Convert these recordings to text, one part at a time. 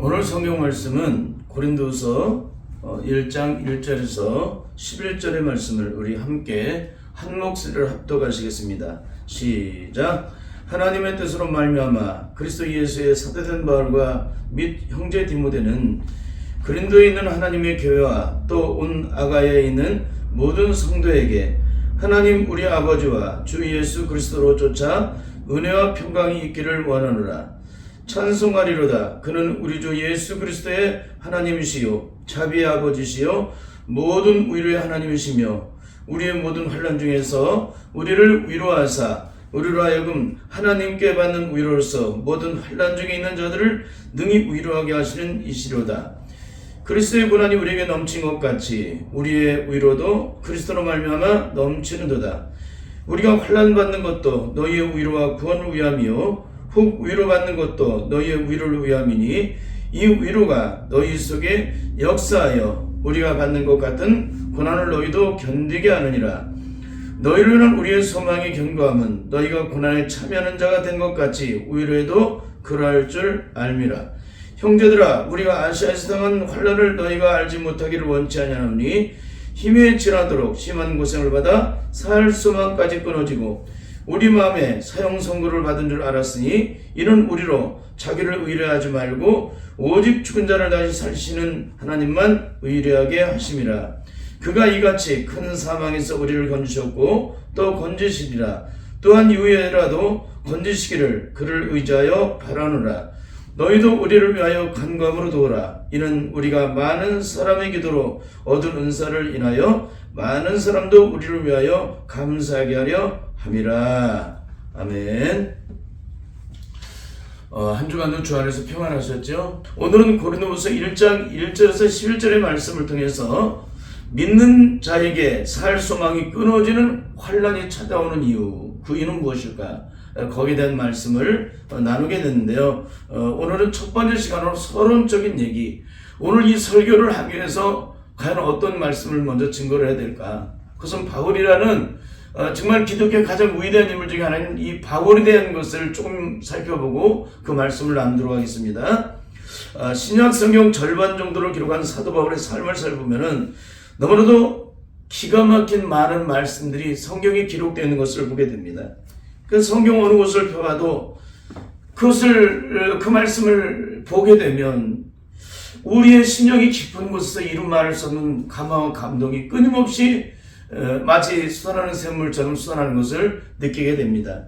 오늘 성경 말씀은 고린도서 1장 1절에서 11절의 말씀을 우리 함께 한 목소리를 합독하시겠습니다. 시작. 하나님의 뜻으로 말미암아 그리스도 예수의 사도된 바울과 및 형제 디모데는 고린도에 있는 하나님의 교회와 또 온 아가야에 있는 모든 성도에게 하나님 우리 아버지와 주 예수 그리스도로 쫓아 은혜와 평강이 있기를 원하노라. 찬송하리로다. 그는 우리 주 예수 그리스도의 하나님이시요 자비의 아버지시요 모든 위로의 하나님이시며 우리의 모든 환난 중에서 우리를 위로하사 우리로 하여금 하나님께 받는 위로로서 모든 환난 중에 있는 자들을 능히 위로하게 하시는 이시로다. 그리스도의 고난이 우리에게 넘친 것 같이 우리의 위로도 그리스도로 말미암아 넘치는도다. 우리가 환난 받는 것도 너희의 위로와 구원을 위함이요 혹 위로받는 것도 너희의 위로를 위함이니 이 위로가 너희 속에 역사하여 우리가 받는 것 같은 고난을 너희도 견디게 하느니라. 너희를 위한 우리의 소망의 견고함은 너희가 고난에 참여하는 자가 된 것 같이 위로에도 그러할 줄 알미라. 형제들아, 우리가 아시아에서 당한 환난을 너희가 알지 못하기를 원치 아니하노니 힘에 지나도록 심한 고생을 받아 살 소망까지 끊어지고 우리 마음에 사형 선고를 받은 줄 알았으니 이는 우리로 자기를 의뢰하지 말고 오직 죽은 자를 다시 살리시는 하나님만 의뢰하게 하심이라. 그가 이같이 큰 사망에서 우리를 건지셨고 또 건지시리라. 또한 이후에라도 건지시기를 그를 의지하여 바라노라. 너희도 우리를 위하여 간구함으로 도우라. 이는 우리가 많은 사람의 기도로 얻은 은사를 인하여 많은 사람도 우리를 위하여 감사하게 하려 함이라. 아멘. 한 주간도 주 안에서 평안하셨죠? 오늘은 고린도후서 1장 1절에서 11절의 말씀을 통해서 믿는 자에게 살 소망이 끊어지는 환난이 찾아오는 이유, 그 이유는 무엇일까? 거기에 대한 말씀을 나누게 됐는데요. 오늘은 첫 번째 시간으로 서론적인 얘기, 오늘 이 설교를 하기 위해서 과연 어떤 말씀을 먼저 증거를 해야 될까? 그것은 바울이라는 정말 기독교의 가장 위대한 인물 중에 하나인 이 바울에 대한 것을 조금 살펴보고 그 말씀을 나누도록 하겠습니다. 신약 성경 절반 정도를 기록한 사도 바울의 삶을 살펴보면은 너무나도 기가 막힌 많은 말씀들이 성경에 기록되어 있는 것을 보게 됩니다. 그 성경 어느 곳을 펴봐도 그 말씀을 보게 되면 우리의 신령이 깊은 곳에서 이루 말할 수 없는 감화와 감동이 끊임없이 마치 쏟아나는 샘물처럼 쏟아나는 것을 느끼게 됩니다.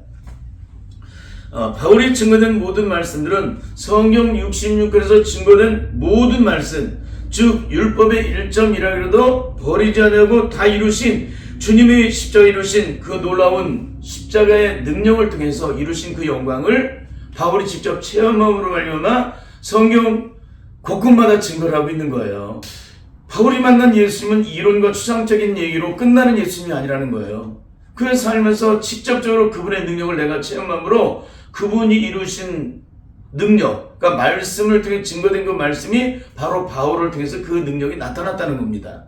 바울이 증거된 모든 말씀들은 성경 66권에서 증거된 모든 말씀, 즉 율법의 1.1하기라도 버리지 않고 다 이루신 주님의 십자가 이루신 그 놀라운 십자가의 능력을 통해서 이루신 그 영광을 바울이 직접 체험함으로 말미암아 성경 곳곳마다 증거를 하고 있는 거예요. 바울이 만난 예수님은 이론과 추상적인 얘기로 끝나는 예수님이 아니라는 거예요. 그의 삶에서 직접적으로 그분의 능력을 내가 체험함으로 그분이 이루신 능력, 그러니까 말씀을 통해 증거된 그 말씀이 바로 바울을 통해서 그 능력이 나타났다는 겁니다.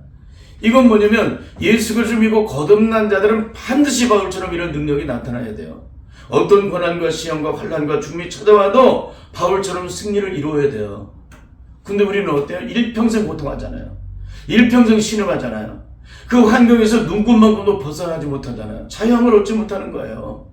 이건 뭐냐면 예수 그리스도를 믿고 거듭난 자들은 반드시 바울처럼 이런 능력이 나타나야 돼요. 어떤 고난과 시험과 환난과 죽음이 찾아와도 바울처럼 승리를 이루어야 돼요. 근데 우리는 어때요? 일평생 고통하잖아요. 일평생 신음하잖아요. 그 환경에서 눈곱만큼도 벗어나지 못하잖아요. 자유함을 얻지 못하는 거예요.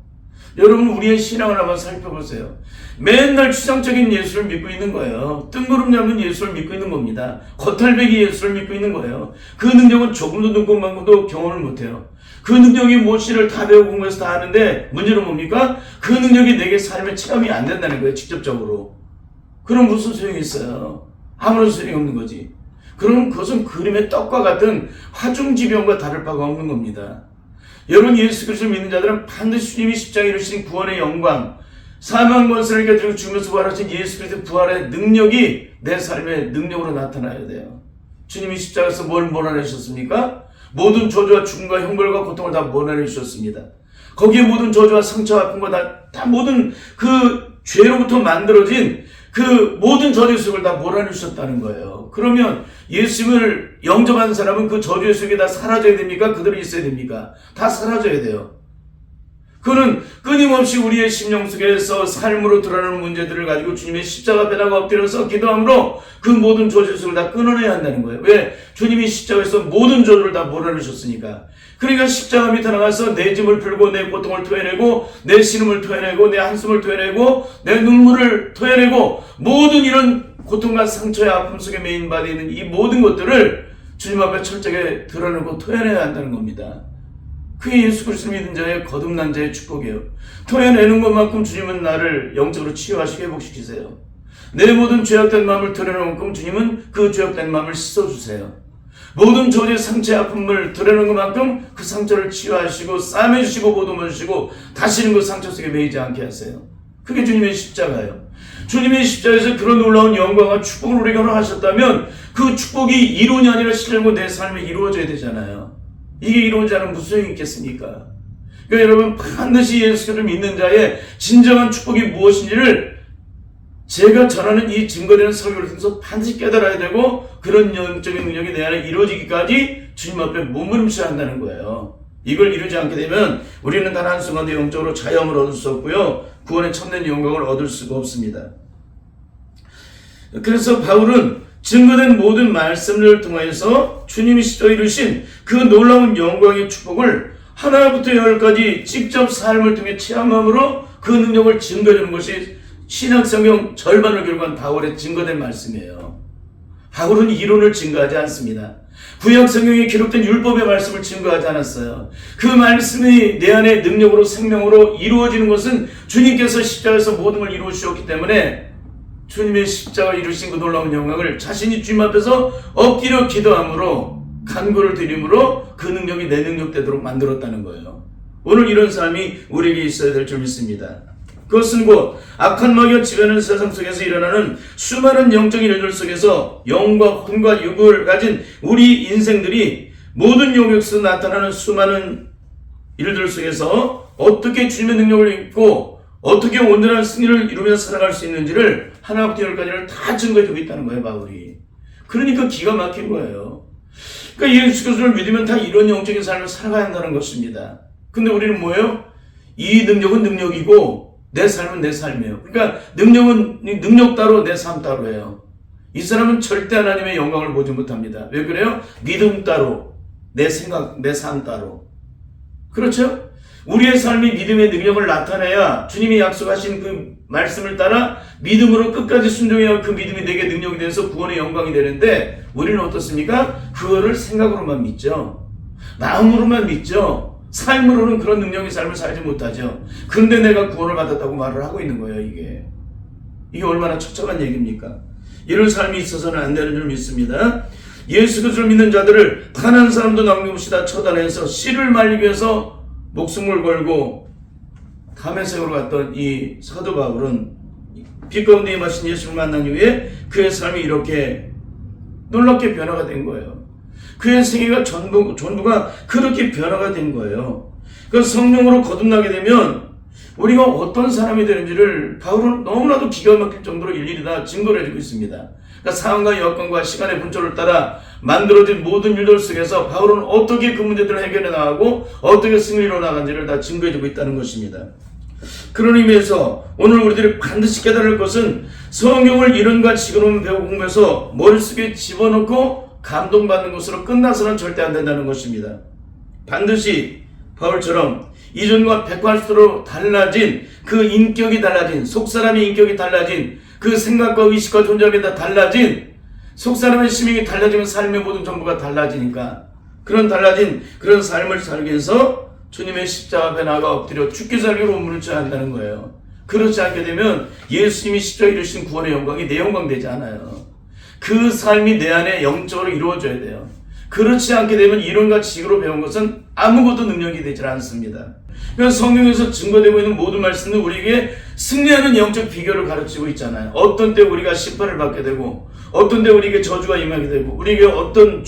여러분, 우리의 신앙을 한번 살펴보세요. 맨날 추상적인 예수를 믿고 있는 거예요. 뜬구름 잡는 예수를 믿고 있는 겁니다. 겉핥배기 예수를 믿고 있는 거예요. 그 능력은 조금도 눈곱만큼도 경험을 못해요. 그 능력이 무엇이를 다 배우고 공부해서 다 하는데 문제는 뭡니까? 그 능력이 내게 삶에 체험이 안 된다는 거예요. 직접적으로. 그럼 무슨 소용이 있어요? 아무런 소용이 없는 거지. 그럼 그것은 그림의 떡과 같은 화중지병과 다를 바가 없는 겁니다. 여러분, 예수 그리스도를 믿는 자들은 반드시 주님이 십자가에 이루신 구원의 영광, 사망 권세를 이겨드리고 죽으면서 부활하신 예수 그리스도의 부활의 능력이 내 삶의 능력으로 나타나야 돼요. 주님이 십자가에서 뭘 몰아내셨습니까? 모든 저주와 죽음과 형벌과 고통을 다 몰아내주셨습니다. 거기에 모든 저주와 상처와 아픔과 다 모든 그 죄로부터 만들어진 그 모든 저주 속을 다 몰아내주셨다는 거예요. 그러면 예수님을 영접한 사람은 그 저주의 속에 다 사라져야 됩니까? 그대로 있어야 됩니까? 다 사라져야 돼요. 그는 끊임없이 우리의 심령 속에서 삶으로 드러나는 문제들을 가지고 주님의 십자가 앞에 나가 엎드려서 기도함으로 그 모든 조질성을 다 끊어내야 한다는 거예요. 왜? 주님이 십자가에서 모든 조를 다 몰아내셨으니까. 그러니까 십자가 밑에 나가서 내 짐을 풀고 내 고통을 토해내고 내 신음을 토해내고 내 한숨을 토해내고 내 눈물을 토해내고 모든 이런 고통과 상처의 아픔 속에 메인받아 있는 이 모든 것들을 주님 앞에 철저하게 드러내고 토해내야 한다는 겁니다. 그게 예수 그리스도를 믿는 자의 거듭난 자의 축복이에요. 토해내는 것만큼 주님은 나를 영적으로 치유하시고 회복시키세요. 내 모든 죄악된 마음을 드러내는 만큼 주님은 그 죄악된 마음을 씻어주세요. 모든 조제 상처의 아픔을 드러내는 것만큼 그 상처를 치유하시고 싸매주시고 보듬어주시고 다시는 그 상처 속에 매이지 않게 하세요. 그게 주님의 십자가예요. 주님의 십자가에서 그런 놀라운 영광과 축복을 우리가 하셨다면 그 축복이 이론이 아니라 실제로 내 삶에 이루어져야 되잖아요. 이게 이루어지지 않으면 무슨 소용이 있겠습니까? 그러니까 여러분 반드시 예수를 믿는 자의 진정한 축복이 무엇인지를 제가 전하는 이 증거되는 설교를 통해서 반드시 깨달아야 되고 그런 영적인 능력이 내 안에 이루어지기까지 주님 앞에 몸부림쳐야 한다는 거예요. 이걸 이루지 않게 되면 우리는 단 한순간도 영적으로 자유함을 얻을 수 없고요. 구원의 참된 영광을 얻을 수가 없습니다. 그래서 바울은 증거된 모든 말씀을 통해서 주님이 십자가에 이루신 그 놀라운 영광의 축복을 하나부터 열까지 직접 삶을 통해 체험함으로 그 능력을 증거하는 것이 신약성경 절반을 기록한 바울의 증거된 말씀이에요. 바울은 이론을 증거하지 않습니다. 구약성경에 기록된 율법의 말씀을 증거하지 않았어요. 그 말씀이 내 안에 능력으로 생명으로 이루어지는 것은 주님께서 십자가에서 모든 걸 이루어주셨기 때문에 주님의 십자가 이루신 그 놀라운 영광을 자신이 주님 앞에서 엎드려 기도함으로 간구를 드림으로 그 능력이 내 능력 되도록 만들었다는 거예요. 오늘 이런 삶이 우리에게 있어야 될 줄 믿습니다. 그것은 곧 악한 마귀가 지배하는 세상 속에서 일어나는 수많은 영적인 일들 속에서 영과 혼과 육을 가진 우리 인생들이 모든 영역에서 나타나는 수많은 일들 속에서 어떻게 주님의 능력을 입고 어떻게 온전한 승리를 이루며 살아갈 수 있는지를 하나부터 열까지를 다 증거해주고 있다는 거예요, 바울이. 그러니까 기가 막힌 거예요. 그러니까 예수 그리스도를 믿으면 다 이런 영적인 삶을 살아가야 한다는 것입니다. 근데 우리는 뭐예요? 이 능력은 능력이고 내 삶은 내 삶이에요. 그러니까 능력은 능력 따로 내 삶 따로예요. 이 사람은 절대 하나님의 영광을 보지 못합니다. 왜 그래요? 믿음 따로, 내 생각, 내 삶 따로. 그렇죠? 우리의 삶이 믿음의 능력을 나타내야 주님이 약속하신 그 말씀을 따라 믿음으로 끝까지 순종해야 그 믿음이 내게 능력이 돼서 구원의 영광이 되는데 우리는 어떻습니까? 그거를 생각으로만 믿죠. 마음으로만 믿죠. 삶으로는 그런 능력의 삶을 살지 못하죠. 근데 내가 구원을 받았다고 말을 하고 있는 거예요, 이게. 이게 얼마나 처참한 얘기입니까? 이런 삶이 있어서는 안 되는 줄 믿습니다. 예수 그리스도를 믿는 자들을 단 한 사람도 남김없이 다 처단해서 씨를 말리기 위해서 목숨을 걸고 다메섹으로 갔던 이 사도 바울은 빛 가운데 임하신 예수를 만난 이후에 그의 삶이 이렇게 놀랍게 변화가 된 거예요. 그의 생애가 전부가 그렇게 변화가 된 거예요. 그 성령으로 거듭나게 되면 우리가 어떤 사람이 되는지를 바울은 너무나도 기가 막힐 정도로 일일이 다 증거를 해주고 있습니다. 그러니까 상황과 여건과 시간의 분초를 따라 만들어진 모든 일들 속에서 바울은 어떻게 그 문제들을 해결해 나가고 어떻게 승리로 나간지를 다 증거해주고 있다는 것입니다. 그런 의미에서 오늘 우리들이 반드시 깨달을 것은 성경을 이론과 지금 배우고 공부해서 머릿속에 집어넣고 감동받는 것으로 끝나서는 절대 안 된다는 것입니다. 반드시 바울처럼 이전과 180도로 달라진 그 인격이 달라진 속사람의 인격이 달라진 그 생각과 의식과 존재함이 다 달라진 속사람의 심령이 달라지면 삶의 모든 전부가 달라지니까 그런 달라진 그런 삶을 살기 위해서 주님의 십자가 앞에 나가 엎드려 죽기 살기로 몸을 쳐야 한다는 거예요. 그렇지 않게 되면 예수님이 십자가에 이루신 구원의 영광이 내 영광 되지 않아요. 그 삶이 내 안에 영적으로 이루어져야 돼요. 그렇지 않게 되면 이론과 지식으로 배운 것은 아무것도 능력이 되질 않습니다. 그래서 성경에서 증거되고 있는 모든 말씀은 우리에게 승리하는 영적 비결을 가르치고 있잖아요. 어떤 때 우리가 심판을 받게 되고 어떤 때 우리에게 저주가 임하게 되고 우리에게 어떨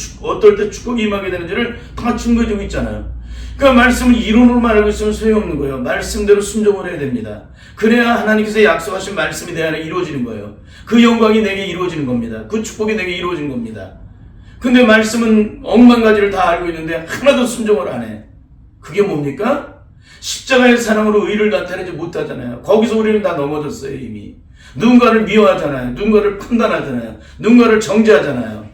때 축복이 임하게 되는지를 다 증거해주고 있잖아요. 그러니까 말씀을 이론으로만 알고 있으면 소용없는 거예요. 말씀대로 순종을 해야 됩니다. 그래야 하나님께서 약속하신 말씀이 내 안에 이루어지는 거예요. 그 영광이 내게 이루어지는 겁니다. 그 축복이 내게 이루어진 겁니다. 근데 말씀은 억만 가지를 다 알고 있는데 하나도 순종을 안 해. 그게 뭡니까? 십자가의 사랑으로 의를 나타내지 못하잖아요. 거기서 우리는 다 넘어졌어요. 이미 누군가를 미워하잖아요. 누군가를 판단하잖아요. 누군가를 정죄하잖아요.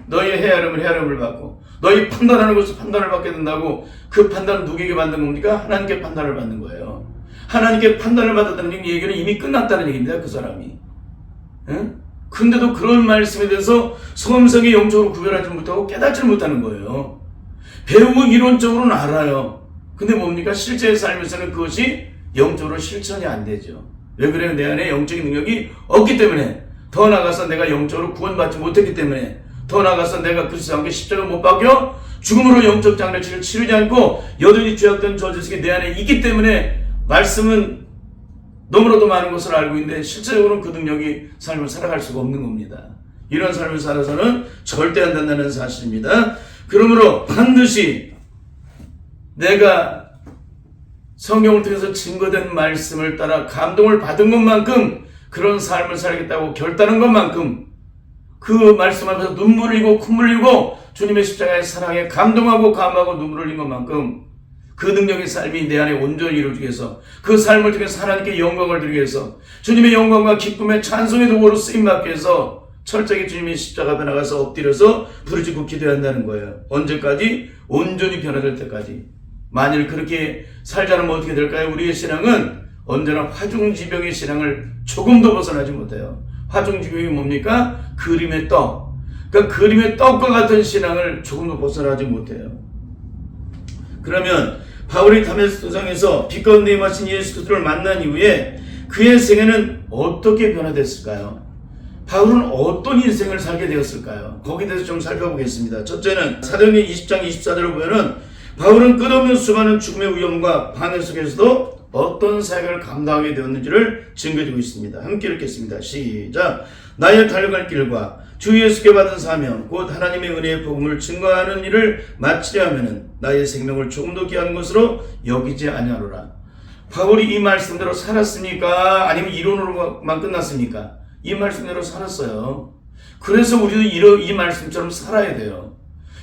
너희의 헤아림을 받고 너희 판단하는 것을 판단을 받게 된다고. 그 판단은 누구에게 받는 겁니까? 하나님께 판단을 받는 거예요. 하나님께 판단을 받았다는 얘기는 이미 끝났다는 얘기입니다. 그 사람이. 응? 근데도 그런 말씀에 대해서 성성이 영적으로 구별하지 못하고 깨닫지 못하는 거예요. 배우고 이론적으로는 알아요. 근데 뭡니까? 실제의 삶에서는 그것이 영적으로 실천이 안 되죠. 왜 그래요? 내 안에 영적인 능력이 없기 때문에. 더 나아가서 내가 영적으로 구원받지 못했기 때문에. 더 나아가서 내가 그리스도와 함께 십자가 못 박혀 죽음으로 영적 장례치를 치르지 않고 여전히 죄악된 저주식이 내 안에 있기 때문에 말씀은 너무나도 많은 것을 알고 있는데 실제적으로는 그 능력이 삶을 살아갈 수가 없는 겁니다. 이런 삶을 살아서는 절대 안 된다는 사실입니다. 그러므로 반드시 내가 성경을 통해서 증거된 말씀을 따라 감동을 받은 것만큼, 그런 삶을 살겠다고 결단한 것만큼, 그 말씀 앞에서 눈물을 흘리고 콧물을 흘리고 주님의 십자가의 사랑에 감동하고 감하고 눈물을 흘린 것만큼 그 능력의 삶이 내 안에 온전히 이루어지기 위해서, 그 삶을 통해서 하나님께 영광을 드리기 위해서, 주님의 영광과 기쁨의 찬송의 도구로 쓰임받기 위해서 철저하게 주님의 십자가 앞에 나가서 엎드려서 부르짖고 기도해야 한다는 거예요. 언제까지? 온전히 변화될 때까지. 만일 그렇게 살지 않으면 어떻게 될까요? 우리의 신앙은 언제나 화중지병의 신앙을 조금도 벗어나지 못해요. 화중지병이 뭡니까? 그림의 떡. 그러니까 그림의 떡과 같은 신앙을 조금도 벗어나지 못해요. 그러면 바울이 다메섹 도상에서 빛 가운데 임하신 예수 그리스도를 만난 이후에 그의 생애는 어떻게 변화됐을까요? 바울은 어떤 인생을 살게 되었을까요? 거기에 대해서 좀 살펴보겠습니다. 첫째는 사도행전 20장 24절을 보면은 바울은 끝없는 수많은 죽음의 위험과 방해 속에서도 어떤 사역을 감당하게 되었는지를 증거해주고 있습니다. 함께 읽겠습니다. 시작. 나의 달려갈 길과 주 예수께 받은 사명 곧 하나님의 은혜의 복음을 증거하는 일을 마치려 하면은 나의 생명을 조금도 귀한 것으로 여기지 아니하노라. 바울이 이 말씀대로 살았습니까? 아니면 이론으로만 끝났습니까? 이 말씀대로 살았어요. 그래서 우리도 이 말씀처럼 살아야 돼요.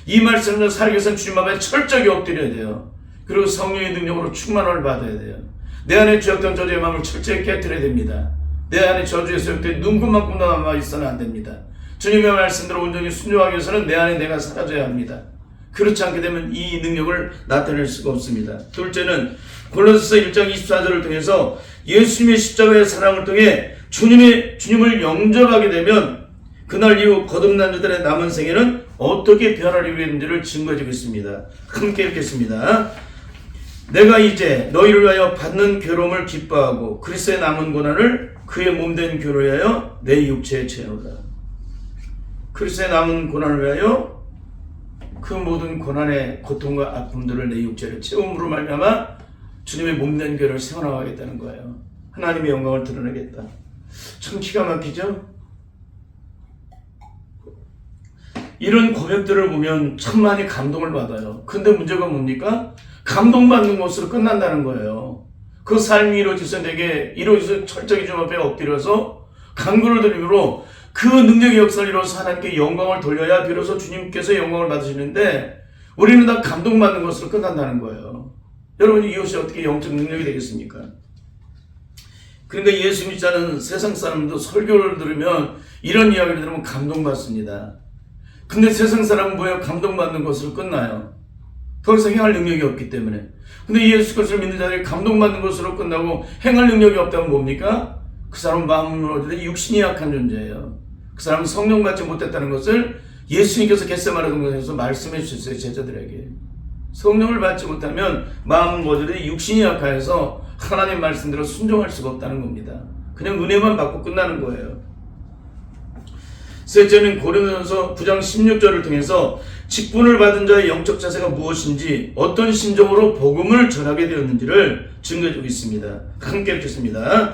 이 말씀을 살기 위해서는 주님 앞에 철저하게 엎드려야 돼요. 그리고 성령의 능력으로 충만함을 받아야 돼요. 내 안에 죄악된 저주의 마음을 철저히 깨뜨려야 됩니다. 내 안에 저주의 소용때 눈금만큼도 남아 있어는 안 됩니다. 주님의 말씀대로 온전히 순종하기 위해서는 내 안에 내가 사라져야 합니다. 그렇지 않게 되면 이 능력을 나타낼 수가 없습니다. 둘째는 골로새서 1장 24절을 통해서 예수님의 십자가의 사랑을 통해 주님을 영접하게 되면 그날 이후 거듭난 자들의 남은 생애는 어떻게 변화를 이루겠는지를 증거해주고 있습니다. 함께 읽겠습니다. 내가 이제 너희를 위하여 받는 괴로움을 기뻐하고 그리스도의 남은 고난을 그의 몸된 교로에 위하여 내 육체에 채우노라. 그리스도의 남은 고난을 위하여 그 모든 고난의 고통과 아픔들을 내 육체를 채움으로 말미암아 주님의 몸된 교를 세워나가겠다는 거예요. 하나님의 영광을 드러내겠다. 참 기가 막히죠? 이런 고백들을 보면 참 많이 감동을 받아요. 근데 문제가 뭡니까? 감동받는 것으로 끝난다는 거예요. 그 삶이 이루어져서 내게 이루어져서 철저히 주 앞에 엎드려서 간구를 드림으로 그 능력의 역사를 이루어서 하나님께 영광을 돌려야 비로소 주님께서 영광을 받으시는데 우리는 다 감동받는 것으로 끝난다는 거예요. 여러분 이것이 어떻게 영적 능력이 되겠습니까? 그러니까 예수 믿지 않은 세상 사람도 설교를 들으면 이런 이야기를 들으면 감동받습니다. 근데 세상 사람은 뭐예요? 감동받는 것으로 끝나요. 더 이상 행할 능력이 없기 때문에. 근데 예수 그리스도를 믿는 자들이 감동받는 것으로 끝나고 행할 능력이 없다면 뭡니까? 그 사람은 마음으로 육신이 약한 존재예요. 그 사람은 성령 받지 못했다는 것을 예수님께서 겟세마네 동산에서 말씀해 주셨어요. 제자들에게. 성령을 받지 못하면 마음은 뭐든지 육신이 약해서 하나님 말씀대로 순종할 수가 없다는 겁니다. 그냥 은혜만 받고 끝나는 거예요. 셋째는 고린도전서 9장 16절을 통해서 직분을 받은 자의 영적 자세가 무엇인지 어떤 심정으로 복음을 전하게 되었는지를 증거해주고 있습니다. 함께 읽겠습니다.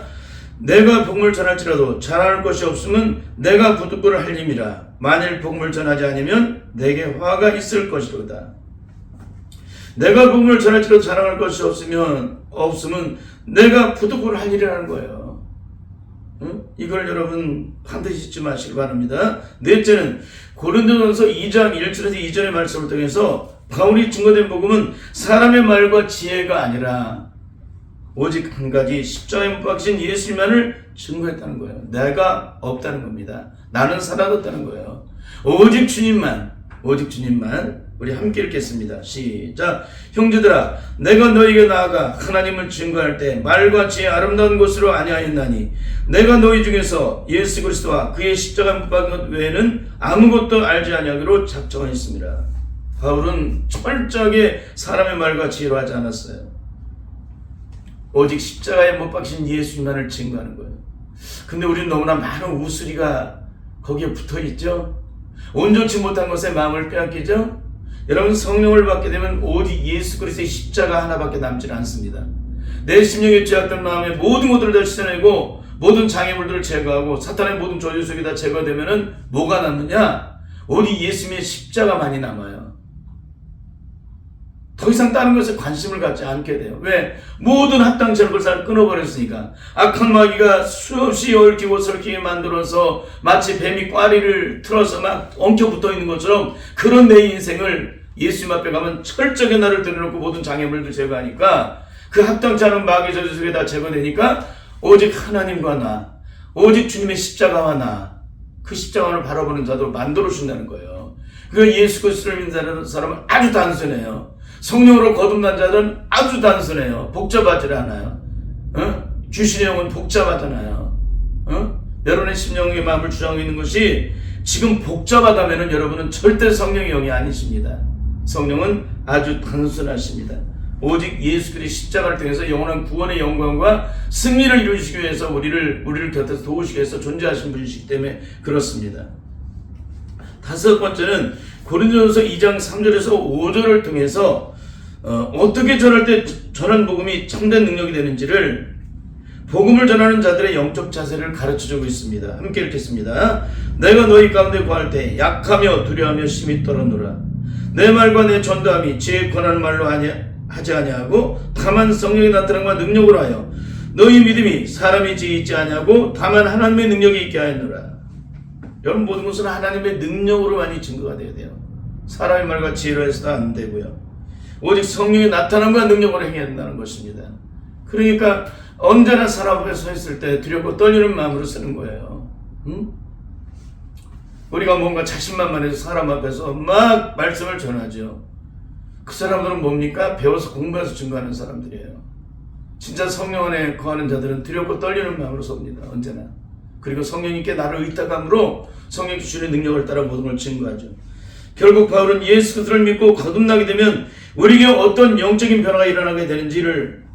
내가 복음을 전할지라도 자랑할 것이 없으면 내가 부득불을 할 힘이라. 만일 복음을 전하지 않으면 내게 화가 있을 것이로다. 내가 복음을 전할지라도 자랑할 것이 없으면 내가 부득불을 할 일이라는 거예요. 이걸 여러분 반드시 잊지 마시기 바랍니다. 넷째는 고린도전서 2장 1절에서 2절의 말씀을 통해서 바울이 증거된 복음은 사람의 말과 지혜가 아니라 오직 한 가지 십자가에 못 박히신 예수님만을 증거했다는 거예요. 내가 없다는 겁니다. 나는 사라졌다는 거예요. 오직 주님만 우리 함께 읽겠습니다. 시작. 형제들아 내가 너희에게 나아가 하나님을 증거할 때 말과 지혜 아름다운 것으로 아니하였나니 내가 너희 중에서 예수 그리스도와 그의 십자가 못 박은 것 외에는 아무것도 알지 아니하기로 작정하였습니다. 바울은 철저하게 사람의 말과 지혜로 하지 않았어요. 오직 십자가에 못 박힌 예수님만을 증거하는 거예요. 근데 우리는 너무나 많은 우스리가 거기에 붙어있죠. 온전치 못한 것에 마음을 빼앗기죠. 여러분 성령을 받게 되면 오직 예수 그리스도의 십자가 하나밖에 남지 않습니다. 내 심령에 죄악된 마음에 모든 것들을 다 씻어내고 모든 장애물들을 제거하고 사탄의 모든 저주 속이 다 제거되면은 뭐가 남느냐? 오직 예수님의 십자가만이 남아요. 더 이상 다른 것에 관심을 갖지 않게 돼요. 왜? 모든 합당치 않은 것을 끊어버렸으니까. 악한 마귀가 수없이 얽히고 설키게 만들어서 마치 뱀이 꽈리를 틀어서 막 엉켜 붙어있는 것처럼 그런 내 인생을 예수님 앞에 가면 철저하게 나를 들여놓고 모든 장애물들 제거하니까 그 합당치 않은 마귀 저주 속에 다 제거되니까 오직 하나님과 나, 오직 주님의 십자가와 나, 그 십자가를 바라보는 자도 만들어 준다는 거예요. 그 예수 그리스도를 믿는 사람은 아주 단순해요. 성령으로 거듭난 자들은 아주 단순해요. 복잡하지 않아요. 주신의 영은 복잡하잖아요. 여러분의 심령의 마음을 주장하고 있는 것이 지금 복잡하다면 여러분은 절대 성령의 영이 아니십니다. 성령은 아주 단순하십니다. 오직 예수 그리스도의 십자가를 통해서 영원한 구원의 영광과 승리를 이루시기 위해서 우리를 곁에서 도우시기 위해서 존재하신 분이시기 때문에 그렇습니다. 다섯 번째는 고린도전서 2장 3절에서 5절을 통해서 어떻게 전할 때 전한 복음이 참된 능력이 되는지를 복음을 전하는 자들의 영적 자세를 가르쳐주고 있습니다. 함께 읽겠습니다. 내가 너희 가운데 구할 때 약하며 두려워하며 심히 떨어노라. 내 말과 내 전도함이 지혜 권한 말로 하지 아니하고 다만 성령이 나타남과 능력으로 하여 너희 믿음이 사람이 지혜 있지 아니하고 다만 하나님의 능력이 있게 하였노라. 여러분 모든 것은 하나님의 능력으로 많이 증거가 되어야 돼요. 사람의 말과 지혜로 해서는 안 되고요. 오직 성령의 나타남과 능력으로 행해야 된다는 것입니다. 그러니까 언제나 사람 앞에 서 있을 때 두렵고 떨리는 마음으로 쓰는 거예요. 우리가 뭔가 자신만만해서 사람 앞에서 막 말씀을 전하죠. 그 사람들은 뭡니까? 배워서 공부해서 증거하는 사람들이에요. 진짜 성령 안에 거하는 자들은 두렵고 떨리는 마음으로 섭니다. 언제나. 그리고 성령님께 나를 의탁함으로 성령 주시는 능력을 따라 모든 걸 증거하죠. 결국 바울은 예수 그리스도를 믿고 거듭나게 되면 우리에게 어떤 영적인 변화가 일어나게 되는지를,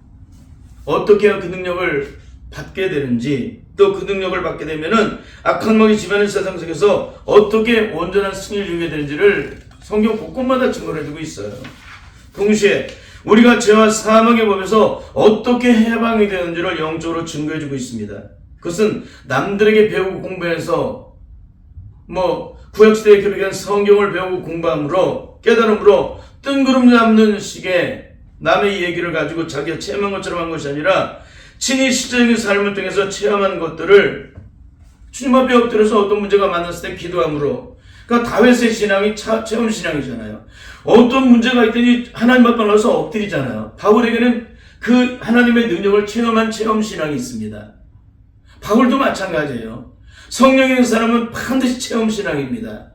어떻게 그 능력을 받게 되는지, 또 그 능력을 받게 되면은 악한 마귀 지배하는 세상 속에서 어떻게 온전한 승리를 이루게 되는지를 성경 곳곳마다 증거를 해주고 있어요. 동시에 우리가 죄와 사망의 법에서 어떻게 해방이 되는지를 영적으로 증거해주고 있습니다. 그것은 남들에게 배우고 공부해서 구약시대에 기록한 성경을 배우고 공부함으로 깨달음으로 뜬구름 잡는 식의 남의 얘기를 가지고 자기가 체험한 것처럼 한 것이 아니라 친히 실제적인 삶을 통해서 체험한 것들을 주님 앞에 엎드려서 어떤 문제가 만났을 때 기도함으로, 그러니까 다윗의 신앙이 체험 신앙이잖아요. 어떤 문제가 있더니 하나님 앞에 나와서 엎드리잖아요. 바울에게는 그 하나님의 능력을 체험한 체험 신앙이 있습니다. 바울도 마찬가지예요. 성령이 있는 사람은 반드시 체험 신앙입니다.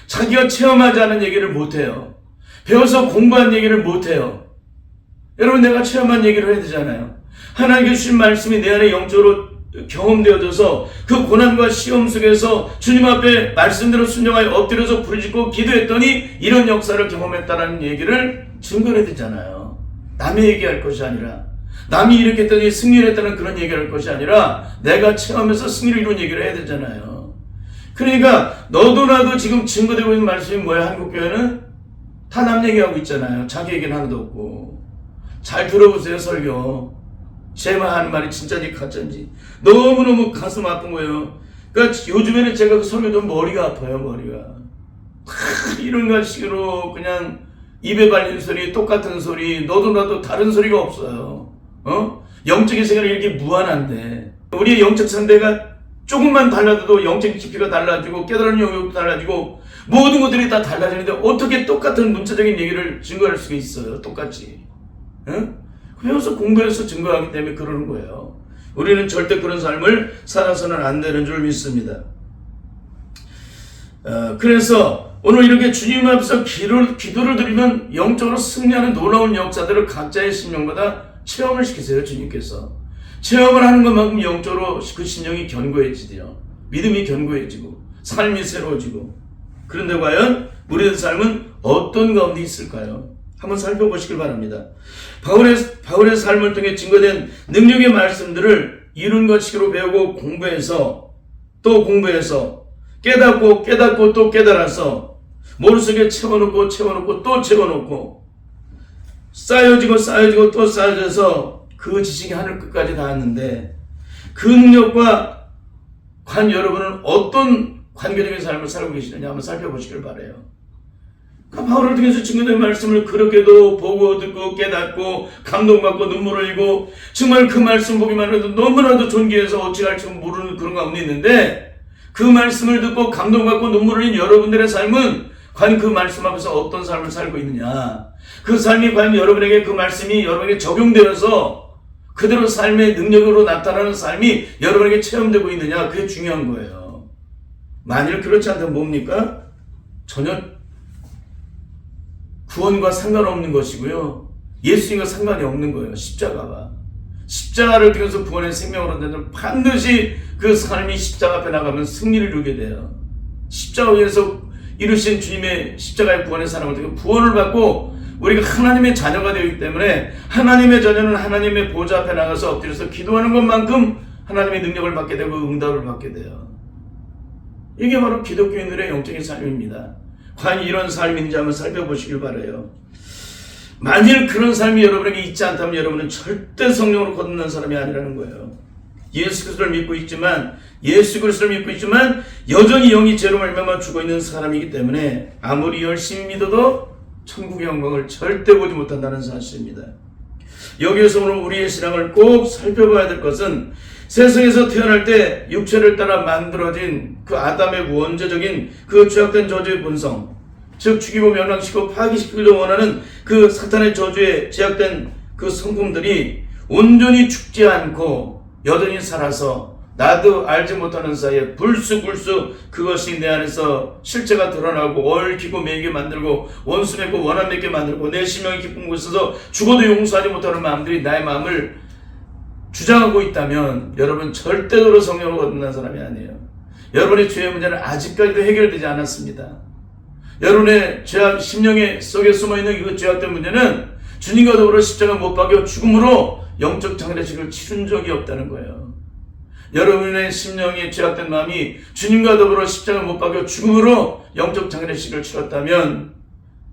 자기가 체험하지 않은 얘기를 못해요. 배워서 공부한 얘기를 못해요. 여러분, 내가 체험한 얘기를 해야 되잖아요. 하나님께 주신 말씀이 내 안에 영적으로 경험되어져서 그 고난과 시험 속에서 주님 앞에 말씀대로 순종하여 엎드려서 부르짖고 기도했더니 이런 역사를 경험했다는 얘기를 증거해야 되잖아요. 남의 얘기할 것이 아니라, 남이 이렇게 했더니 승리를 했다는 그런 얘기를 할 것이 아니라 내가 체험해서 승리를 이룬 얘기를 해야 되잖아요. 그러니까 너도 나도 지금 증거되고 있는 말씀이 뭐야? 한국교회는 다 남 얘기하고 있잖아요. 자기 얘기는 하나도 없고. 잘 들어보세요. 설교. 제가 하는 말이 진짜인지 가짜인지 너무너무 가슴 아픈 거예요. 그러니까 요즘에는 제가 그 설교 좀 머리가 아파요. 머리가 이런 식으로 그냥 입에 발리는 소리, 똑같은 소리, 너도 나도 다른 소리가 없어요. 영적인 생활이 이렇게 무한한데, 우리의 영적 상대가 조금만 달라도 영적 깊이가 달라지고 깨달은 영역도 달라지고 모든 것들이 다 달라지는데 어떻게 똑같은 문자적인 얘기를 증거할 수가 있어요? 똑같이. 배워서 공부해서 증거하기 때문에 그러는 거예요. 우리는 절대 그런 삶을 살아서는 안 되는 줄 믿습니다. 그래서 오늘 이렇게 주님 앞에서 기도를 드리면 영적으로 승리하는 놀라운 역사들을 각자의 심령마다 체험을 시키세요. 주님께서 체험을 하는 것만큼 영적으로 그 심령이 견고해지대요. 믿음이 견고해지고 삶이 새로워지고. 그런데 과연 우리의 삶은 어떤 가운데 있을까요? 한번 살펴보시길 바랍니다. 바울의 삶을 통해 증거된 능력의 말씀들을 이룬 것식으로 배우고 공부해서 또 공부해서 깨닫고 또 깨달아서 머릿속에 채워놓고 또 채워놓고 쌓여지고 또 쌓여져서 그 지식이 하늘 끝까지 닿았는데 그 능력과 과연 여러분은 어떤 관계적인 삶을 살고 계시느냐 한번 살펴보시길 바라요. 바울을 통해서 증거된 말씀을 그렇게도 보고 듣고 깨닫고 감동받고 눈물 흘리고 정말 그 말씀 보기만 해도 너무나도 존귀해서 어찌 할지 모르는 그런 가운데 있는데 그 말씀을 듣고 감동받고 눈물 흘린 여러분들의 삶은 과연 그 말씀 앞에서 어떤 삶을 살고 있느냐, 그 삶이 과연 여러분에게 그 말씀이 여러분에게 적용되어서 그대로 삶의 능력으로 나타나는 삶이 여러분에게 체험되고 있느냐, 그게 중요한 거예요. 만일 그렇지 않다면 뭡니까? 전혀 구원과 상관없는 것이고요. 예수님과 상관이 없는 거예요. 십자가를 통해서 구원의 생명을 얻는 반드시 그 삶이 십자가 앞에 나가면 승리를 이루게 돼요. 십자가 위에서 이루신 주님의 십자가의 구원의 사랑을 통해 구원을 받고 우리가 하나님의 자녀가 되기 때문에 하나님의 자녀는 하나님의 보좌 앞에 나가서 엎드려서 기도하는 것만큼 하나님의 능력을 받게 되고 응답을 받게 돼요. 이게 바로 기독교인들의 영적인 삶입니다. 과연 이런 삶인지 한번 살펴보시길 바라요. 만일 그런 삶이 여러분에게 있지 않다면 여러분은 절대 성령으로 거듭난 사람이 아니라는 거예요. 예수 그리스도를 믿고 있지만 여전히 영이 죄로 말미암아 죽어있는 사람이기 때문에 아무리 열심히 믿어도 천국의 영광을 절대 보지 못한다는 사실입니다. 여기에서 오늘 우리의 신앙을 꼭 살펴봐야 될 것은 세상에서 태어날 때 육체를 따라 만들어진 그 아담의 원죄적인 그 죄악된 저주의 본성, 즉 죽이고 멸망시키고 파괴시키기를 원하는 그 사탄의 저주의 죄악된 그 성품들이 온전히 죽지 않고 여전히 살아서 나도 알지 못하는 사이에 불쑥 그것이 내 안에서 실체가 드러나고 얽히고 매이게 만들고 원수 맺고 원한 맺게 만들고 내 심령이 기쁜 곳에서 죽어도 용서하지 못하는 마음들이 나의 마음을 주장하고 있다면 여러분 절대로 성령으로 거듭난 사람이 아니에요. 여러분의 죄의 문제는 아직까지도 해결되지 않았습니다. 여러분의 죄악 심령 속에 숨어있는 그 죄악된 문제는 주님과 더불어 십자가 못 박혀 죽음으로 영적 장례식을 치른 적이 없다는 거예요. 여러분의 심령의 죄악된 마음이 주님과 더불어 십자가 못 박혀 죽음으로 영적 장례식을 치렀다면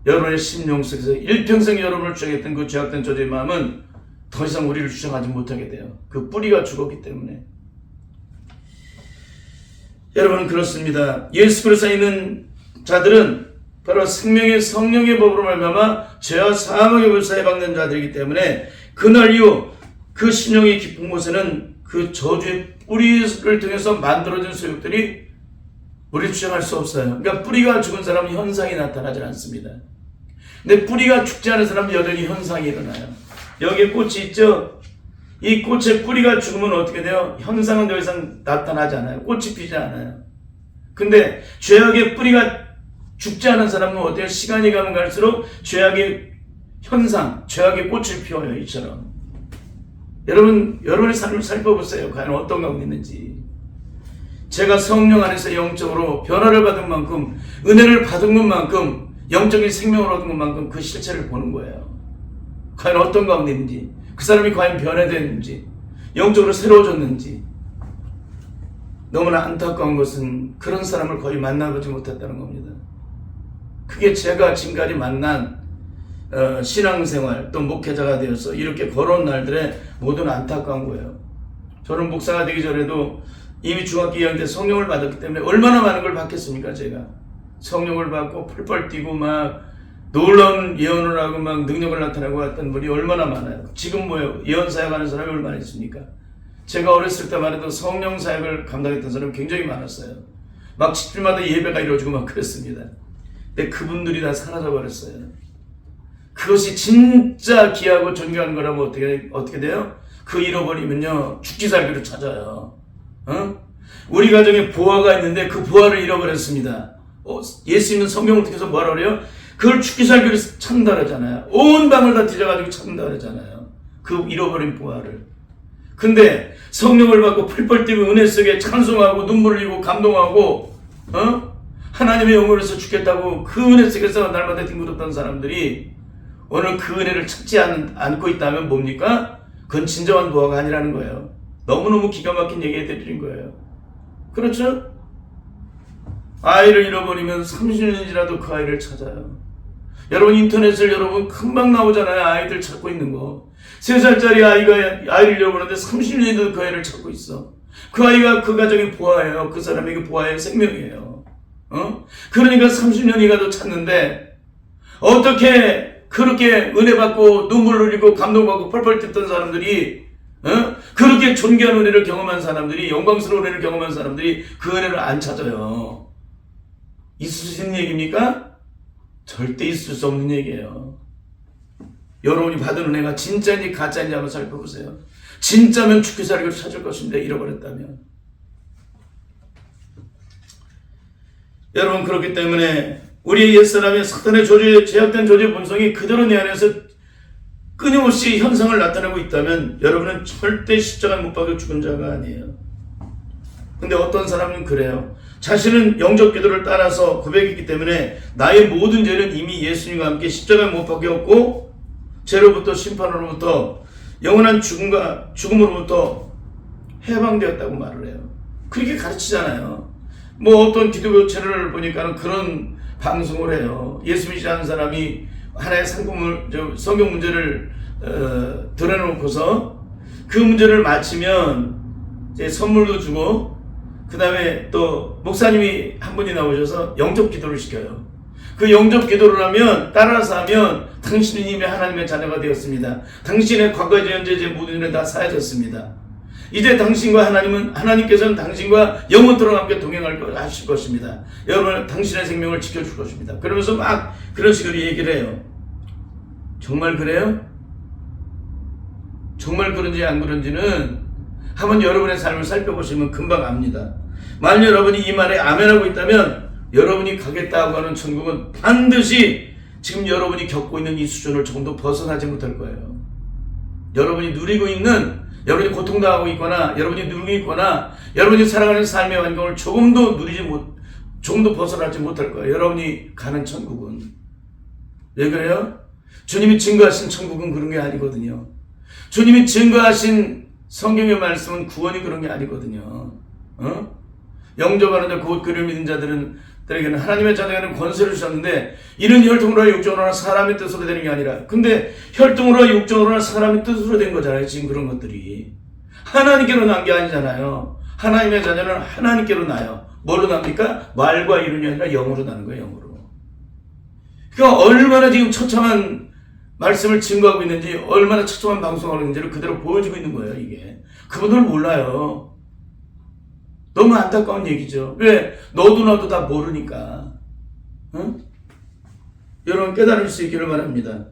여러분의 심령 속에서 일평생 여러분을 주장했던 그 죄악된 저주의 마음은 더 이상 우리를 주장하지 못하게 돼요. 그 뿌리가 죽었기 때문에. 여러분 그렇습니다. 예수 그리스도에 있는 자들은 바로 생명의 성령의 법으로 말미암아 죄와 사망의 불사에 박는 자들이기 때문에 그날 이후 그 심령의 깊은 곳에는 그 저주의 뿌리를 통해서 만들어진 소욕들이 우리 주장할 수 없어요. 그러니까 뿌리가 죽은 사람은 현상이 나타나지 않습니다. 근데 뿌리가 죽지 않은 사람은 여전히 현상이 일어나요. 여기에 꽃이 있죠? 이 꽃의 뿌리가 죽으면 어떻게 돼요? 현상은 더 이상 나타나지 않아요. 꽃이 피지 않아요. 근데 죄악의 뿌리가 죽지 않은 사람은 어때요? 시간이 가면 갈수록 죄악의 현상, 죄악의 꽃을 피워요. 이처럼. 여러분의 삶을 살펴보세요. 과연 어떤 가운데 있는지. 제가 성령 안에서 영적으로 변화를 받은 만큼, 은혜를 받은 것만큼, 영적인 생명을 얻은 것만큼 그 실체를 보는 거예요. 과연 어떤 가운데 있는지, 그 사람이 과연 변화됐는지, 영적으로 새로워졌는지. 너무나 안타까운 것은 그런 사람을 거의 만나보지 못했다는 겁니다. 그게 제가 지금까지 만난 신앙생활 또 목회자가 되어서 이렇게 걸어온 날들의 모든 안타까운 거예요. 저는 목사가 되기 전에도 이미 중학교 2학년 때 성령을 받았기 때문에 얼마나 많은 걸 받겠습니까? 제가 성령을 받고 펄펄 뛰고 막 놀라운 예언을 하고 막 능력을 나타내고 했던 분이 얼마나 많아요. 지금 뭐예요? 예언 사역하는 사람이 얼마나 있습니까? 제가 어렸을 때만 해도 성령 사역을 감당했던 사람이 굉장히 많았어요. 막 집집마다 예배가 이루어지고 막 그랬습니다. 근데 그분들이 다 사라져 버렸어요. 그것이 진짜 귀하고 존귀한 거라면 어떻게 돼요? 그 잃어버리면요, 죽기 살기로 찾아요. 우리 가정에 보화가 있는데 그 보화를 잃어버렸습니다. 예수 믿는 성경을 통해서 뭐라 그래요? 그걸 죽기 살기로 찾는다 그러잖아요. 온 방을 다 뒤져가지고 찾는다 그러잖아요. 그 잃어버린 보화를. 근데 성령을 받고 풀벌 뛰고 은혜 속에 찬송하고 눈물 흘리고 감동하고 하나님의 영광에서 죽겠다고 그 은혜 속에서 날마다 뒹굴었던 사람들이 오늘 그 은혜를 찾지 않고 있다면 뭡니까? 그건 진정한 보화가 아니라는 거예요. 너무너무 기가 막힌 얘기 해드리는 거예요. 그렇죠? 아이를 잃어버리면 30년이라도 그 아이를 찾아요. 여러분 인터넷을 여러분 금방 나오잖아요. 아이들 찾고 있는 거. 3살짜리 아이를 잃어버렸는데 30년이라도 그 아이를 찾고 있어. 그 아이가 그 가정의 보화예요. 그 사람에게 보화의 생명이에요. 그러니까 30년이 가도 찾는데 어떻게 그렇게 은혜 받고 눈물 흘리고 감동받고 펄펄 뛰던 사람들이 그렇게 존귀한 은혜를 경험한 사람들이 영광스러운 은혜를 경험한 사람들이 그 은혜를 안 찾아요. 있을 수 있는 얘기입니까? 절대 있을 수 없는 얘기예요. 여러분이 받은 은혜가 진짜인지 가짜인지 한번 살펴보세요. 진짜면 죽기 살기로 찾을 것인데 잃어버렸다면. 여러분 그렇기 때문에 우리의 옛사람의 사탄의 조직, 제약된 조직 본성이 그대로 내 안에서 끊임없이 현상을 나타내고 있다면 여러분은 절대 십자가에 못 박혀 죽은 자가 아니에요. 근데 어떤 사람은 그래요. 자신은 영적 기도를 따라서 고백했기 때문에 나의 모든 죄는 이미 예수님과 함께 십자가에 못 박혔고 죄로부터 심판으로부터 영원한 죽음으로부터 해방되었다고 말을 해요. 그렇게 가르치잖아요. 뭐 어떤 기독교 채널을 보니까는 그런 방송을 해요. 예수 믿지 않는 사람이 하나의 성경 문제를 드러놓고서 그 문제를 맞히면 이제 선물도 주고 그 다음에 또 목사님이 한 분이 나오셔서 영접 기도를 시켜요. 그 영접 기도를 하면 따라서 하면 당신은 이미 하나님의 자녀가 되었습니다. 당신의 과거의 현재의 모든 일은 다 사해졌습니다. 이제 하나님께서는 당신과 영원토록 함께 동행하실 것입니다. 여러분 당신의 생명을 지켜줄 것입니다. 그러면서 막 그런 식으로 얘기를 해요. 정말 그래요? 정말 그런지 안 그런지는 한번 여러분의 삶을 살펴보시면 금방 압니다. 만약 여러분이 이 말에 아멘하고 있다면 여러분이 가겠다고 하는 천국은 반드시 지금 여러분이 겪고 있는 이 수준을 조금도 벗어나지 못할 거예요. 여러분이 누리고 있는, 여러분이 고통당하고 있거나 여러분이 누리고 있거나 여러분이 살아가는 삶의 환경을 조금도 벗어나지 못할 거예요. 여러분이 가는 천국은. 왜 그래요? 주님이 증거하신 천국은 그런 게 아니거든요. 주님이 증거하신 성경의 말씀은 구원이 그런 게 아니거든요. 영접하는데 곧 그를 믿는 자들에게는 하나님의 자녀에게는 권세를 주셨는데 이는 혈통으로나 육정으로나 사람의 뜻으로 되는 게 아니라, 근데 혈통으로나 육정으로나 사람의 뜻으로 된 거잖아요. 지금 그런 것들이 하나님께로 난 게 아니잖아요. 하나님의 자녀는 하나님께로 나요. 뭘로 납니까? 말과 이론이 아니라 영으로 나는 거예요. 영으로. 그러니까 얼마나 지금 처참한 말씀을 증거하고 있는지, 얼마나 처참한 방송하고 있는지를 그대로 보여주고 있는 거예요. 이게 그분들 몰라요. 너무 안타까운 얘기죠. 왜? 너도 나도 다 모르니까. 여러분 깨달을 수 있기를 바랍니다.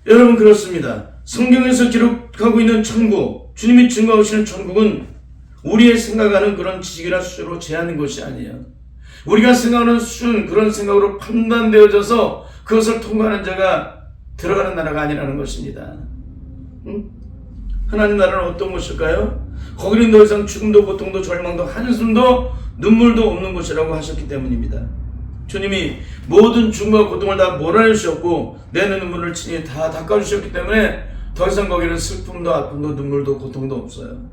여러분 그렇습니다. 성경에서 기록하고 있는 천국, 주님이 증거하시는 천국은 우리의 생각하는 그런 지식이나 수준으로 제한된 것이 아니에요. 우리가 생각하는 수준, 그런 생각으로 판단되어져서 그것을 통과하는 자가 들어가는 나라가 아니라는 것입니다. 하나님 나라는 어떤 곳일까요? 거기는 더 이상 죽음도 고통도 절망도 한숨도 눈물도 없는 곳이라고 하셨기 때문입니다. 주님이 모든 죽음과 고통을 다 몰아내주셨고 내 눈물을 친히 다 닦아주셨기 때문에 더 이상 거기는 슬픔도 아픔도 눈물도 고통도 없어요.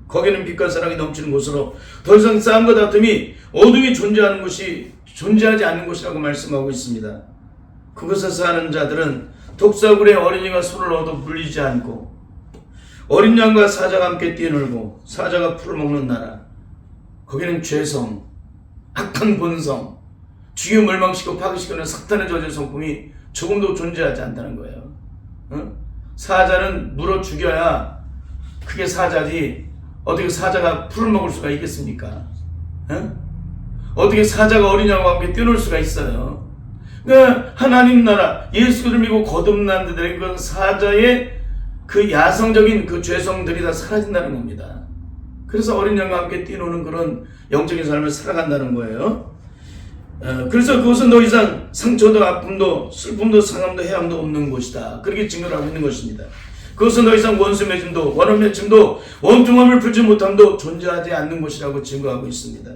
거기는 빛과 사랑이 넘치는 곳으로 더 이상 싸움과 다툼이, 어둠이 존재하지 않는 곳이라고 말씀하고 있습니다. 그곳에서 사는 자들은 독사굴의 어린이가 소를 얻어 물리지 않고 어린 양과 사자가 함께 뛰놀고 사자가 풀을 먹는 나라. 거기는 죄성, 악한 본성, 죽여 멸망시키고 파괴시키는 사탄의 저주 성품이 조금도 존재하지 않다는 거예요. 사자는 물어 죽여야 그게 사자지, 어떻게 사자가 풀을 먹을 수가 있겠습니까? 어떻게 사자가 어린 양과 함께 뛰놀 수가 있어요? 그러니까 하나님 나라, 예수를 믿고 거듭난 자들의 그 사자의 그 야성적인 그 죄성들이 다 사라진다는 겁니다. 그래서 어린 양과 함께 뛰노는 그런 영적인 삶을 살아간다는 거예요. 그래서 그것은 더 이상 상처도 아픔도 슬픔도 상함도 해함도 없는 곳이다. 그렇게 증거를 하고 있는 것입니다. 그것은 더 이상 원수 맺음도 원한 맺음도 원통함을 풀지 못함도 존재하지 않는 곳이라고 증거하고 있습니다.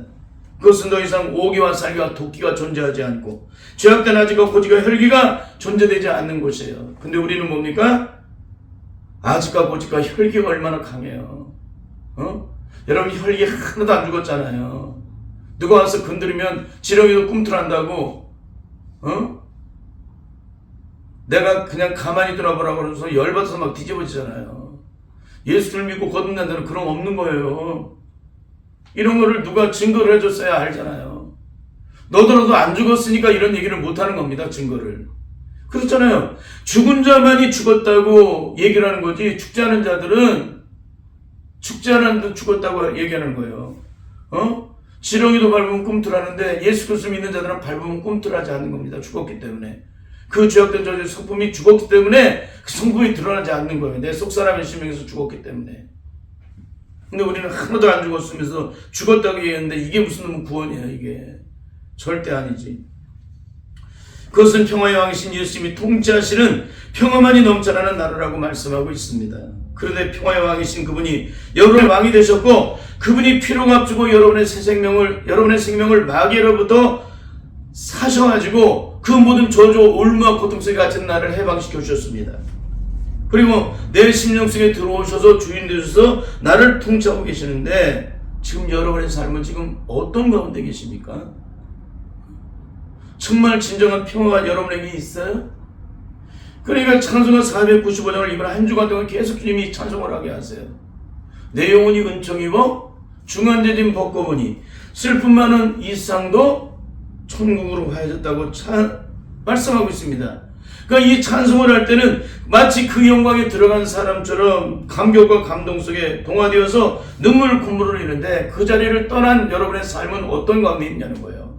그것은 더 이상 오기와 살기와 도끼가 존재하지 않고 죄악된 아지가 고지가 혈기가 존재되지 않는 곳이에요. 근데 우리는 뭡니까? 아지가 고지가 혈기가 얼마나 강해요. 여러분 혈기 하나도 안 죽었잖아요. 누가 와서 건드리면 지렁이도 꿈틀한다고 내가 그냥 가만히 들어보라고 그러면서 열받아서 막 뒤집어지잖아요. 예수를 믿고 거듭난 자는 그런 거 없는 거예요. 이런 거를 누가 증거를 해줬어야 알잖아요. 너더라도 안 죽었으니까 이런 얘기를 못하는 겁니다. 증거를. 그렇잖아요. 죽은 자만이 죽었다고 얘기를 하는 거지 죽지 않은 자들은 죽지 않은 자도 죽었다고 얘기하는 거예요. 지렁이도 밟으면 꿈틀하는데 예수 그리스도 믿는 자들은 밟으면 꿈틀하지 않는 겁니다. 죽었기 때문에. 그 죄악된 자의 성품이 죽었기 때문에 그 성품이 드러나지 않는 거예요. 내 속사람의 심령에서 죽었기 때문에. 근데 우리는 하나도 안 죽었으면서 죽었다고 얘기했는데 이게 무슨 구원이에요. 이게 절대 아니지. 그것은 평화의 왕이신 예수님이 통치하시는 평화만이 넘쳐나는 나라라고 말씀하고 있습니다. 그런데 평화의 왕이신 그분이 여러분의 왕이 되셨고 그분이 피로 값주고 여러분의 생명을 마귀로부터 사셔가지고 그 모든 저주, 올무와 고통 속에 갇힌 나를 해방시켜 주셨습니다. 그리고 내 심령 속에 들어오셔서 주인 되셔서 나를 통치하고 계시는데 지금 여러분의 삶은 지금 어떤 가운데 계십니까? 정말 진정한 평화가 여러분에게 있어요? 그러니까 찬송가 495장을 이번 한 주간 동안 계속 주님이 찬송을 하게 하세요. 내 영혼이 은총 입어 중한죄짐 벗고 보니 슬픔 많은 이 세상도 천국으로 가해졌다고 말씀하고 있습니다. 그러니까 이 찬송을 할 때는 마치 그 영광에 들어간 사람처럼 감격과 감동 속에 동화되어서 눈물 콧물을 흘리는데 그 자리를 떠난 여러분의 삶은 어떤 가운데 있냐는 거예요.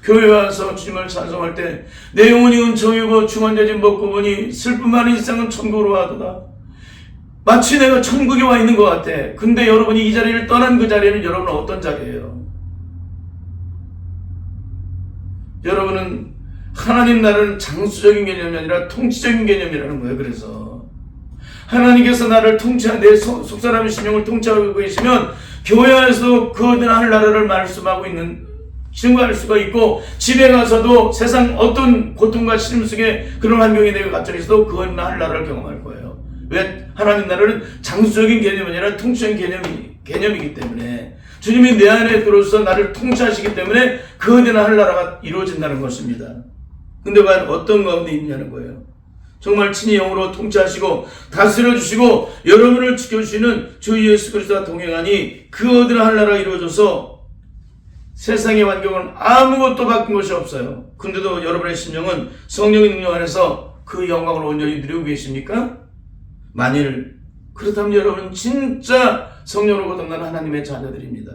교회 와서 주님을 찬송할 때 내 영혼이 은총 입어 중한죄짐 벗고 보니 슬픔 많은 이 세상은 천국으로 가도다. 마치 내가 천국에 와 있는 것 같아. 근데 여러분이 이 자리를 떠난 그 자리는 여러분은 어떤 자리예요? 여러분은 하나님 나라는 장수적인 개념이 아니라 통치적인 개념이라는 거예요. 그래서 하나님께서 나를 통치한 내 속사람의 심령을 통치하고 계시면 교회 안에서도 거대한 나라를 말씀하고 있는 증거할 수가 있고 집에 가서도 세상 어떤 고통과 시름 속에 그런 환경에 내가 갇혀 있어도 그 나라를 경험할 거예요. 왜? 하나님 나라는 장수적인 개념이 아니라 통치적인 개념이기 때문에 주님이 내 안에 들어서 나를 통치하시기 때문에 거대한 나라가 이루어진다는 것입니다. 근데 과연 어떤 가운데 있냐는 거예요. 정말 친히 영으로 통치하시고 다스려주시고 여러분을 지켜주시는 주 예수 그리스도와 동행하니 그 거대한 나라가 이루어져서 세상의 환경은 아무것도 바뀐 것이 없어요. 근데도 여러분의 심령은 성령의 능력 안에서 그 영광을 온전히 누리고 계십니까? 만일 그렇다면 여러분은 진짜 성령으로 거듭난 하나님의 자녀들입니다.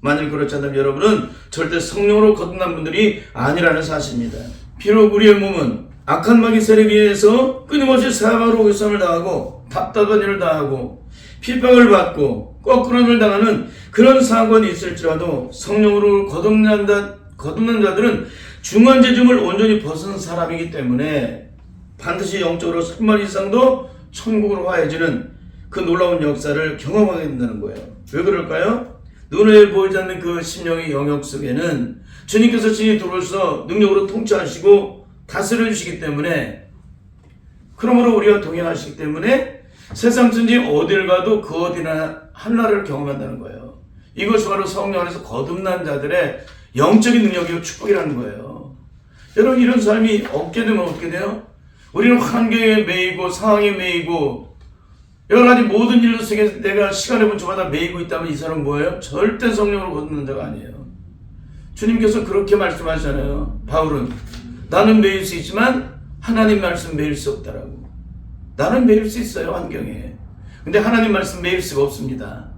만일 그렇지 않다면 여러분은 절대 성령으로 거듭난 분들이 아니라는 사실입니다. 비록 우리의 몸은 악한 마귀 세력에 의해서 끊임없이 사망으로 고통을 당하고 답답한 일을 당하고 핍박을 받고 거꾸름을 당하는 그런 사건이 있을지라도 성령으로 거듭난 자들은 중한죄짐을 온전히 벗은 사람이기 때문에 반드시 영적으로 3만 이상도 천국으로 화해지는 그 놀라운 역사를 경험하게 된다는 거예요. 왜 그럴까요? 눈에 보이지 않는 그 심령의 영역 속에는 주님께서 친히 들어오셔서 능력으로 통치하시고 다스려 주시기 때문에 그러므로 우리가 동행하시기 때문에 세상 천지 어딜 가도 그 어디나 한나라를 경험한다는 거예요. 이것이 바로 성령 안에서 거듭난 자들의 영적인 능력이고 축복이라는 거예요. 여러분 이런 삶이 없게 되면 어떻게 돼요? 우리는 환경에 매이고 상황에 매이고 여러 가지 모든 일 속에 내가 시간의 분초마다 매이고 있다면 이 사람은 뭐예요? 절대 성령으로 거듭난 자가 아니에요. 주님께서 그렇게 말씀하시잖아요. 바울은 나는 매일 수 있지만 하나님 말씀 매일 수 없다라고. 나는 매일 수 있어요, 환경에. 근데 하나님 말씀 매일 수가 없습니다.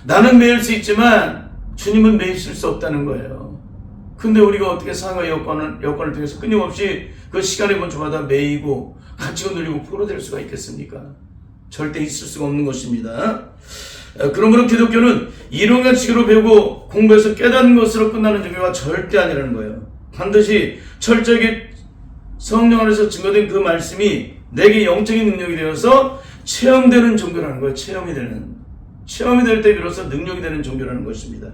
나는 매일 수 있지만 주님은 매일 쓸 수 없다는 거예요. 근데 우리가 어떻게 상하 여건을 통해서 끊임없이 그 시간의 본초마다 매이고 갇히고 눌리고 포로될 수가 있겠습니까? 절대 있을 수가 없는 것입니다. 그러므로 기독교는 이론과 지식으로 배우고 공부해서 깨닫는 것으로 끝나는 종교가 절대 아니라는 거예요. 반드시 철저하게 성령 안에서 증거된 그 말씀이 내게 영적인 능력이 되어서 체험되는 종교라는 거예요. 체험이 될 때 비로소 능력이 되는 종교라는 것입니다.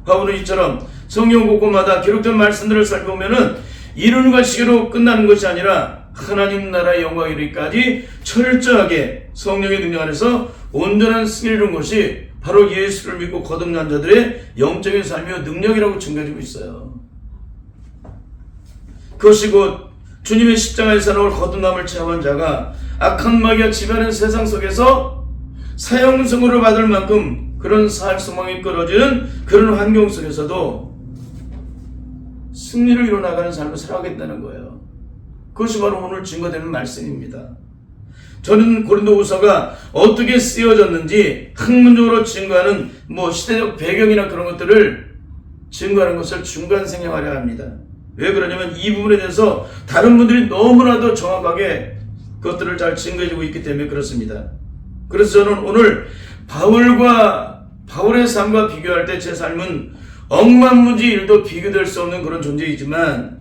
바울은 이처럼 성경 곳곳마다 기록된 말씀들을 살펴보면은 이론과 지식으로 끝나는 것이 아니라 하나님 나라의 영광에 이르기까지 철저하게 성령의 능력 안에서 온전한 승리를 이룬 것이 바로 예수를 믿고 거듭난 자들의 영적인 삶이요 능력이라고 증거해주고 있어요. 그것이 곧 주님의 십자가의 사랑을 거듭남을 체험한 자가 악한 마귀가 지배하는 세상 속에서 사형선고를 받을 만큼 그런 살 소망이 끌어지는 그런 환경 속에서도 승리를 이뤄나가는 삶을 살아가겠다는 거예요. 그것이 바로 오늘 증거되는 말씀입니다. 저는 고린도후서가 어떻게 쓰여졌는지 학문적으로 증거하는 시대적 배경이나 그런 것들을 증거하는 것을 중간 생략하려 합니다. 왜 그러냐면 이 부분에 대해서 다른 분들이 너무나도 정확하게 그것들을 잘 증거해주고 있기 때문에 그렇습니다. 그래서 저는 오늘 바울의 삶과 비교할 때 제 삶은 억만무지 일도 비교될 수 없는 그런 존재이지만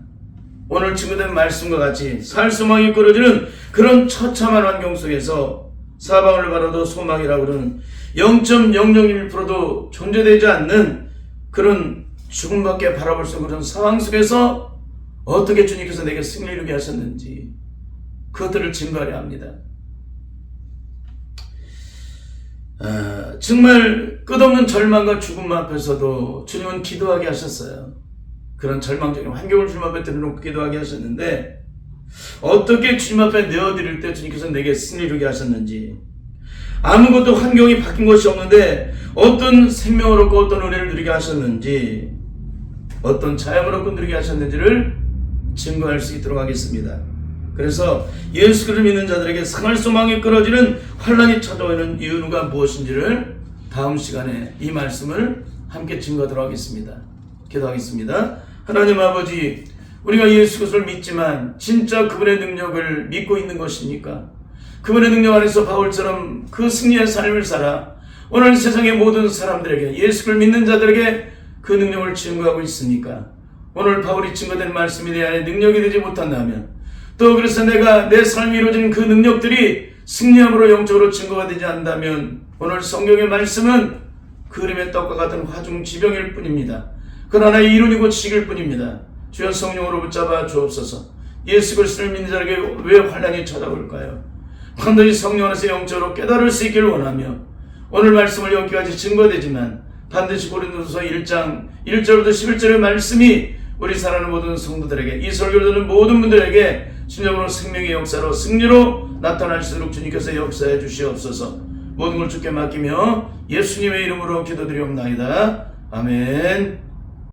오늘 증거된 말씀과 같이 살 소망이 끌어지는 그런 처참한 환경 속에서 사방을 바라도 소망이라고 그러는 0.001%도 존재되지 않는 그런 죽음밖에 바라볼 수 없는 그런 상황 속에서 어떻게 주님께서 내게 승리를 이루게 하셨는지 그것들을 증거하려 합니다. 정말 끝없는 절망과 죽음 앞에서도 주님은 기도하게 하셨어요. 그런 절망적인 환경을 주님 앞에 들여놓고 기도하게 하셨는데 어떻게 주님 앞에 내어드릴 때 주님께서 내게 승리를 이루게 하셨는지 아무것도 환경이 바뀐 것이 없는데 어떤 생명을 얻고 어떤 은혜를 누리게 하셨는지 어떤 자양을 얻고 누리게 하셨는지를 증거할 수 있도록 하겠습니다. 그래서 예수 그리스도를 믿는 자들에게 생활 소망이 끊어지는 환난이 찾아오는 이유가 무엇인지를 다음 시간에 이 말씀을 함께 증거하도록 하겠습니다. 기도하겠습니다. 하나님 아버지, 우리가 예수 그리스도를 믿지만 진짜 그분의 능력을 믿고 있는 것입니까? 그분의 능력 안에서 바울처럼 그 승리의 삶을 살아 오늘 세상의 모든 사람들에게 예수 그리스도를 믿는 자들에게 그 능력을 증거하고 있습니까? 오늘 바울이 증거된 말씀이 내 안에 능력이 되지 못한다면 또 그래서 내가 내 삶이 이루어지는 그 능력들이 승리함으로 영적으로 증거가 되지 않는다면 오늘 성경의 말씀은 그림의 떡과 같은 화중 지병일 뿐입니다. 그러나 이론이고 지식일 뿐입니다. 주여 성령으로 붙잡아 주옵소서. 예수 그리스도를 믿는 자에게 왜 환난이 찾아올까요? 반드시 성령 안에서 영적으로 깨달을 수 있기를 원하며 오늘 말씀을 여기까지 증거되지만 반드시 고린도후서 1장 1절부터 11절의 말씀이 우리 사랑하는 모든 성도들에게 이 설교를 듣는 모든 분들에게 진정으로 생명의 역사로 승리로 나타날 수 있도록 주님께서 역사해 주시옵소서. 모든 걸 주께 맡기며 예수님의 이름으로 기도드리옵나이다. 아멘.